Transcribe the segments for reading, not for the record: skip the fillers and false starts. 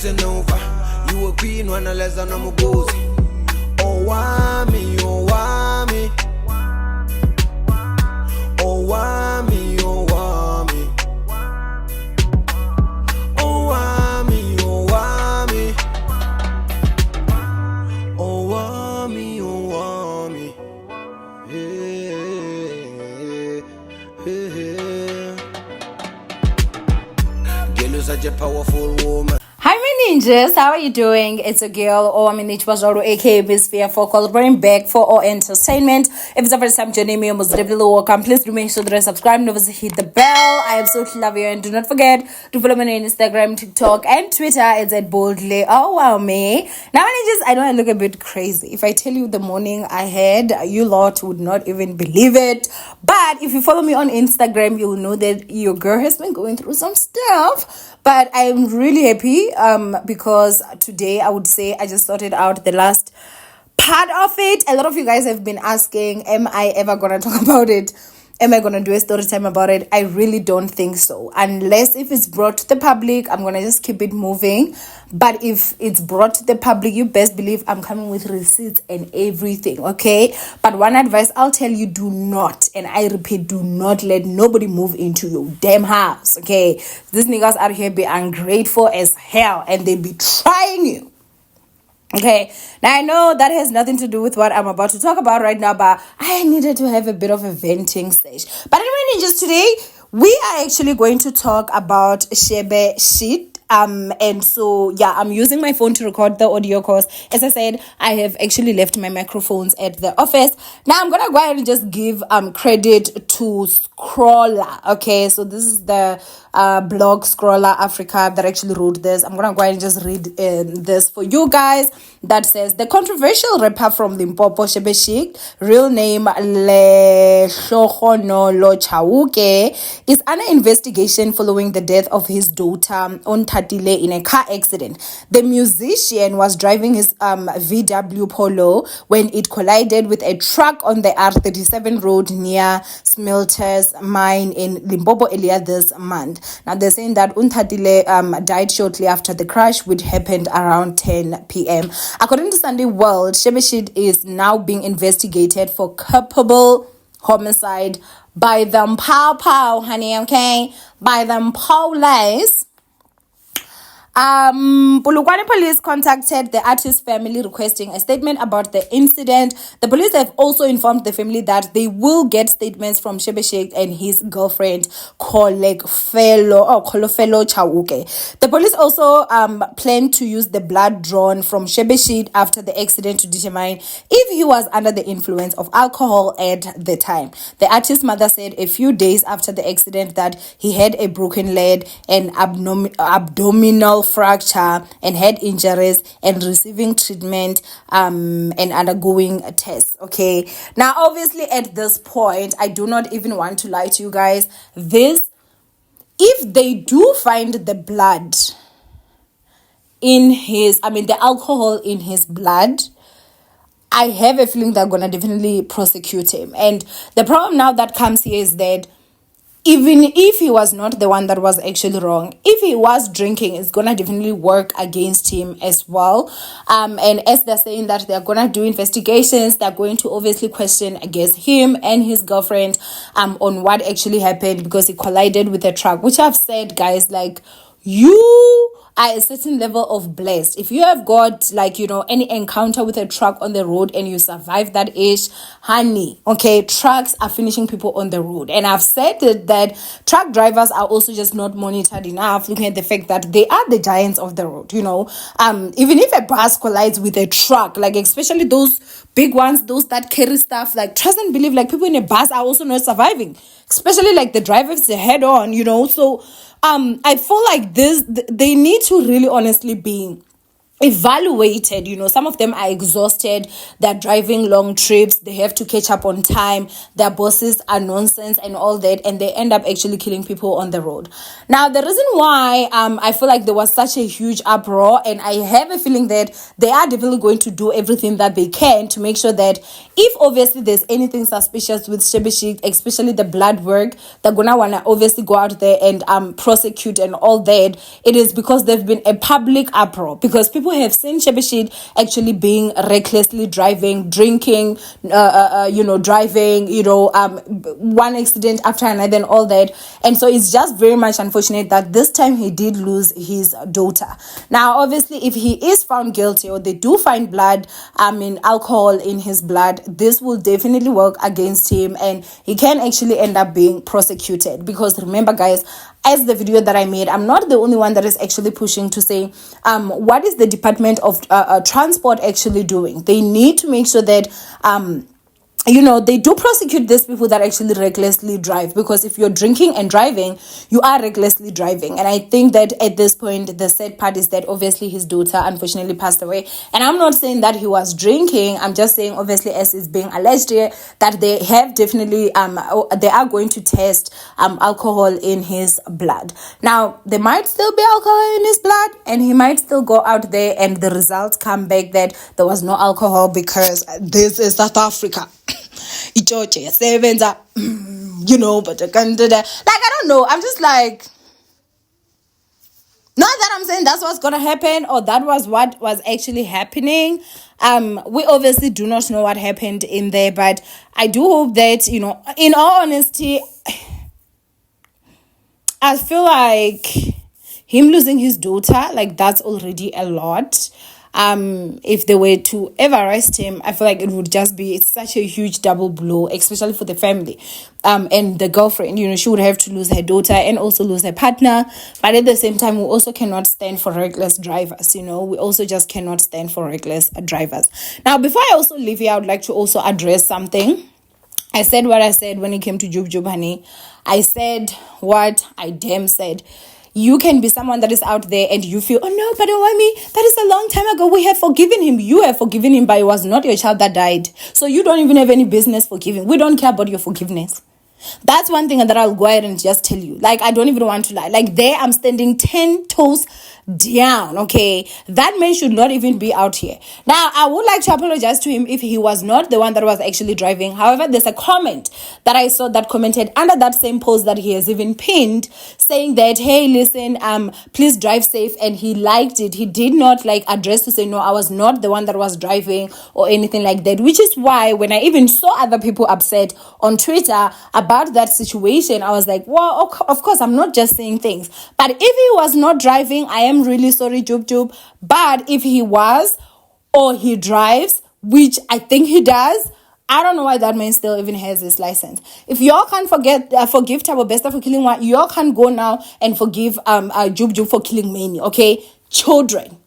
listen over. You a queen when I less than I'm a gozy. Owamie, Owamie. Owamie, Owamie. Owamie, Owamie. Owamie, Owamie. Girl, you're such a powerful woman. Hi, my ninjas. How are you doing? It's a girl, Owamie aka Bisphere, for collaborating back for our entertainment. If it's the first time joining me, most definitely welcome. Please do make sure that you subscribe and obviously hit the bell. I absolutely love you. And do not forget to follow me on Instagram, TikTok, and Twitter. It's at boldly Owamie. Now, ninjas, I know I look a bit crazy. If I tell you the morning I had, you lot would not even believe it. But if you follow me on Instagram, you'll know that your girl has been going through some stuff. But I'm really happy because today I would say I just sorted out the last part of it. A lot of you guys have been asking, am I ever going to talk about it? Am I going to do a story time about it? I really don't think so. Unless if it's brought to the public, I'm going to just keep it moving. But if it's brought to the public, you best believe I'm coming with receipts and everything, okay? But one advice I'll tell you, do not, and I repeat, do not let nobody move into your damn house, okay? These niggas out here be ungrateful as hell and they be trying you. Okay, now I know that has nothing to do with what I'm about to talk about right now, but I needed to have a bit of a venting stage. But anyway, ninjas, today we are actually going to talk about Shebeshixt. And so yeah, I'm using my phone to record the audio course. As I said, I have actually left my microphones at the office. Now I'm gonna go ahead and just give credit to Scroller. Okay, so this is the blog Scroller Africa that actually wrote this. I'm gonna go ahead and just read this for you guys. That says, the controversial rapper from Limpopo, Shebeshixt, real name Lehlohonolo Chauke, is under investigation following the death of his daughter Ontatile in a car accident. The musician was driving his VW Polo when it collided with a truck on the R37 road near Smelters Mine in Limpopo earlier this month. Now they're saying that Ontatile died shortly after the crash, which happened around 10 p.m. According to Sunday World, Shebeshixt is now being investigated for culpable homicide by them pow, honey, okay? By them police. Polokwane police contacted the artist's family requesting a statement about the incident. The police have also informed the family that they will get statements from Shebeshixt and his girlfriend Kolofelo Chauke. The police also plan to use the blood drawn from Shebeshixt after the accident to determine if he was under the influence of alcohol at the time. The artist's mother said a few days after the accident that he had a broken leg and abdominal fracture and head injuries and receiving treatment and undergoing tests. Okay, now obviously at this point I do not even want to lie to you guys. If they do find the blood in the alcohol in his blood, I have a feeling they're gonna definitely prosecute him. And the problem now that comes here is that even if he was not the one that was actually wrong, if he was drinking, it's gonna definitely work against him as well. And as they're saying that they're gonna do investigations, they're going to obviously question against him and his girlfriend on what actually happened, because he collided with a truck, which I've said, guys, like, you are a certain level of blessed. If you have got any encounter with a truck on the road and you survive that ish, honey, okay, trucks are finishing people on the road. And I've said that truck drivers are also just not monitored enough, looking at the fact that they are the giants of the road, even if a bus collides with a truck, like especially those big ones, those that carry stuff, like, trust and believe, like, people in a bus are also not surviving, especially like the drivers head on, so I feel like they need to really honestly be evaluated. Some of them are exhausted, they're driving long trips, they have to catch up on time, their bosses are nonsense and all that, and they end up actually killing people on the road. Now, the reason why I feel like there was such a huge uproar, and I have a feeling that they are definitely going to do everything that they can to make sure that if obviously there's anything suspicious with Shebeshikt, especially the blood work, they're gonna wanna obviously go out there and prosecute and all that. It is because there've been a public uproar, because people have seen Shebeshikt actually being recklessly driving, drinking, driving, one accident after another and all that. And so it's just very much unfortunate that this time he did lose his daughter. Now, obviously, if he is found guilty, or they do find alcohol in his blood, this will definitely work against him, and he can actually end up being prosecuted. Because remember, guys, as the video that I made, I'm not the only one that is actually pushing to say, what is the Department of Transport actually doing? They need to make sure that they do prosecute these people that actually recklessly drive, because if you're drinking and driving, you are recklessly driving. And I think that at this point, the sad part is that obviously his daughter unfortunately passed away. And I'm not saying that he was drinking. I'm just saying, obviously, as is being alleged here, that they have definitely, they are going to test alcohol in his blood. Now, there might still be alcohol in his blood, and he might still go out there and the results come back that there was no alcohol, because this is South Africa. But I don't know. I'm just like, not that I'm saying that's what's gonna happen, or that was what was actually happening. We obviously do not know what happened in there, but I do hope that, in all honesty, I feel like him losing his daughter, like, that's already a lot. If they were to ever arrest him, I feel like it would just be such a huge double blow, especially for the family. And the girlfriend, she would have to lose her daughter and also lose her partner. But at the same time, we also cannot stand for reckless drivers. We also just cannot stand for reckless drivers. Now, before I also leave here, I would like to also address something. I said what I said when it came to Jub honey. I said what I damn said. You can be someone that is out there and you feel, oh no, but Owamie, that is a long time ago. We have forgiven him. You have forgiven him, but it was not your child that died. So you don't even have any business forgiving. We don't care about your forgiveness. That's one thing that I'll go ahead and just tell you. Like, I don't even want to lie. Like, there I'm standing 10 toes down, okay? That man should not even be out here. Now, I would like to apologize to him if he was not the one that was actually driving. However, there's a comment that I saw that commented under that same post that he has even pinned, saying that, hey, listen, please drive safe. And he liked it. He did not address to say, no, I was not the one that was driving or anything like that. Which is why when I even saw other people upset on Twitter about that situation, I was like, well, of course, I'm not just saying things. But if he was not driving, I am really sorry, Jub. But if he was, or he drives, which I think he does, I don't know why that man still even has his license. If y'all can't forgive Thabo Bester for killing one, y'all can go now and forgive Jub for killing many, okay? Children.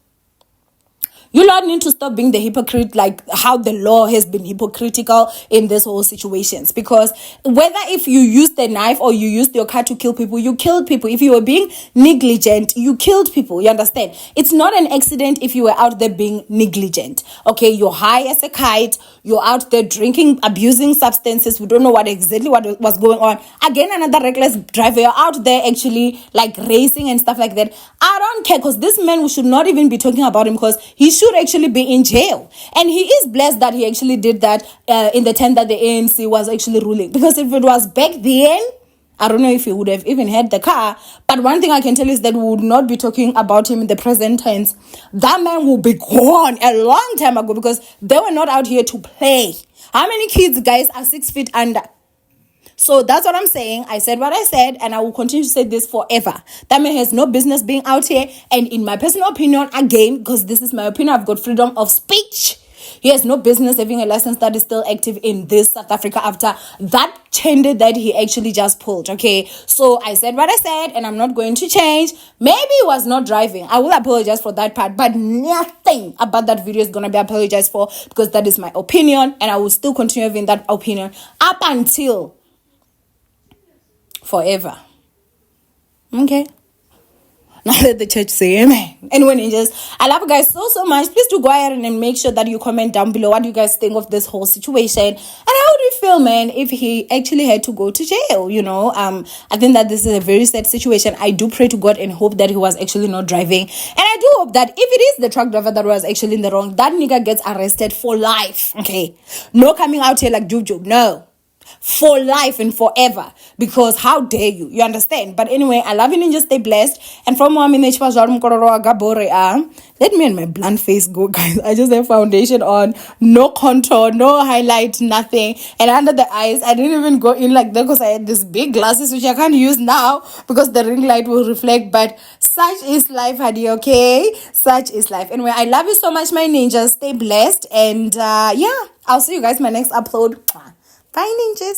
You lot need to stop being the hypocrite, like how the law has been hypocritical in this whole situations. Because whether if you used the knife or you used your car to kill people, you killed people. If you were being negligent, you killed people. You understand? It's not an accident if you were out there being negligent. Okay, you're high as a kite. You're out there drinking, abusing substances. We don't know what was going on. Again, another reckless driver. You're out there actually racing and stuff like that. I don't care, because this man, we should not even be talking about him, because he should actually be in jail. And he is blessed that he actually did that in the time that the ANC was actually ruling. Because if it was back then, I don't know if he would have even had the car. But one thing I can tell you is that we would not be talking about him in the present tense. That man will be gone a long time ago, because they were not out here to play. How many kids, guys, are 6 feet under? So that's what I'm saying. I said what I said, and I will continue to say this forever. That man has no business being out here. And in my personal opinion, again, because this is my opinion, I've got freedom of speech. He has no business having a license that is still active in this South Africa after that tender that he actually just pulled, okay? So I said what I said, and I'm not going to change. Maybe he was not driving. I will apologize for that part, but nothing about that video is going to be apologized for, because that is my opinion, and I will still continue having that opinion up until forever. Okay? Now let the church say amen. Anyway, ninjas, I love you guys so much. Please do go ahead and make sure that you comment down below what you guys think of this whole situation. And how do you feel, man, if he actually had to go to jail, you know? I think that this is a very sad situation. I do pray to God and hope that he was actually not driving. And I do hope that if it is the truck driver that was actually in the wrong, that nigga gets arrested for life, okay? No coming out here like Jub, no. For life and forever, because how dare you understand? But anyway, I love you and just stay blessed. And from Owamie, let me and my blunt face go, guys. I just have foundation on, no contour, no highlight, nothing. And under the eyes, I didn't even go in like that because I had these big glasses which I can't use now because the ring light will reflect. But such is life, honey, okay? Such is life. Anyway, I love you so much, my ninjas. Stay blessed. And yeah, I'll see you guys in my next upload. Bye, ninjas.